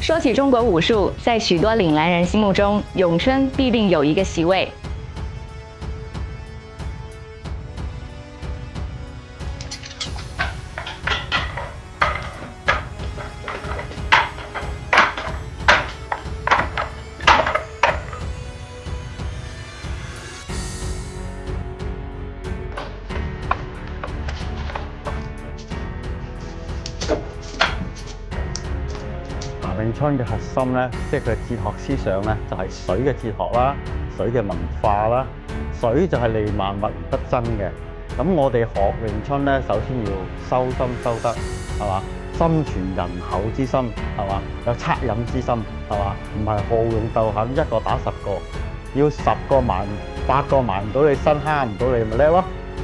说起中国武术，在许多岭南人心目中，咏春必定有一个席位。詠春嘅核心咧，即係佢哲學思想咧，就係水嘅哲學啦，水嘅文化啦。水就係利萬物而不爭嘅。咁我哋學詠春咧，首先要修心修德，係嘛？心存仁厚之心，係嘛？有惻隱之心，係嘛？唔係好勇鬥狠，一個打10個，要10個埋8個埋唔到你身，蝦唔到你咪叻咯，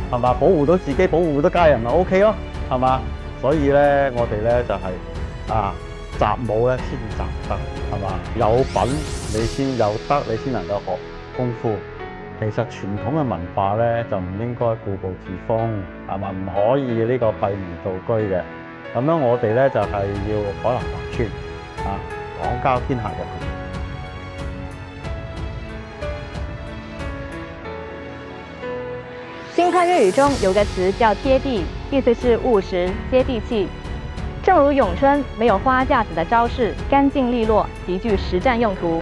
係嘛？保護到自己，保護到家人咪 OK 咯，係嘛？所以咧，我哋咧就係習武咧先習德，係嘛？有品你先有德，你先能夠學功夫。其實傳統嘅文化咧就唔應該固步自封，係嘛？唔可以呢個閉門造車嘅。咁樣我哋咧就係要海納百川，廣交天下人。新派日語中有個詞叫貼地，意思是務實、接地氣。正如詠春沒有花架子的招式，乾淨利落，極具實戰用途。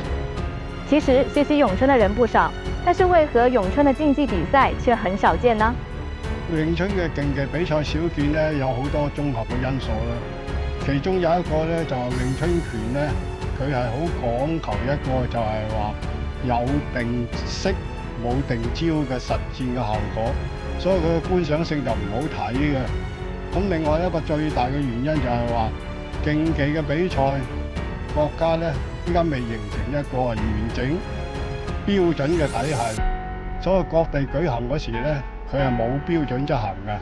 其實學習詠春的人不少，但是為何詠春的競技比賽卻很少見呢？詠春嘅競技比賽少見咧，有好多綜合嘅因素啦。其中有一個咧就係詠春拳咧，佢係好講求一個就係話有定式冇定招嘅實戰嘅效果，所以佢嘅觀賞性就唔好睇嘅。咁另外一個最大嘅原因就係話競技嘅比賽國家咧依家未形成一個完整標準嘅體系，所以各地舉行嗰時咧，佢係冇標準執行嘅。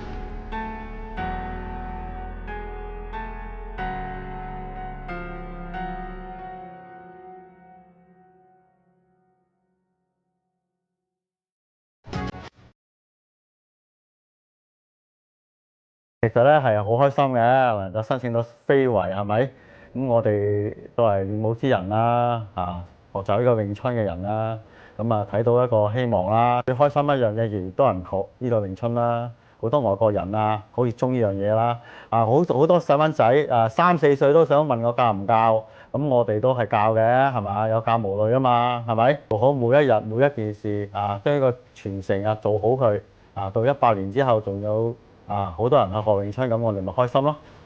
其實咧係好開心嘅，能夠申請到非遺係咪？咁我哋都係練武之人啦，學習呢個詠春嘅人啦，咁睇到一個希望啦。最開心一樣嘢，越多人學呢個詠春啦，好多外國人好熱衷呢樣嘢啦。好多細蚊仔3、4歲都想問我教唔教，咁我哋都係教嘅，係嘛？有教無類啊嘛，係咪？做好每一日每一件事將呢個傳承做好佢到100年之後仲有好多人去學詠春，咁我哋咪開心咯〜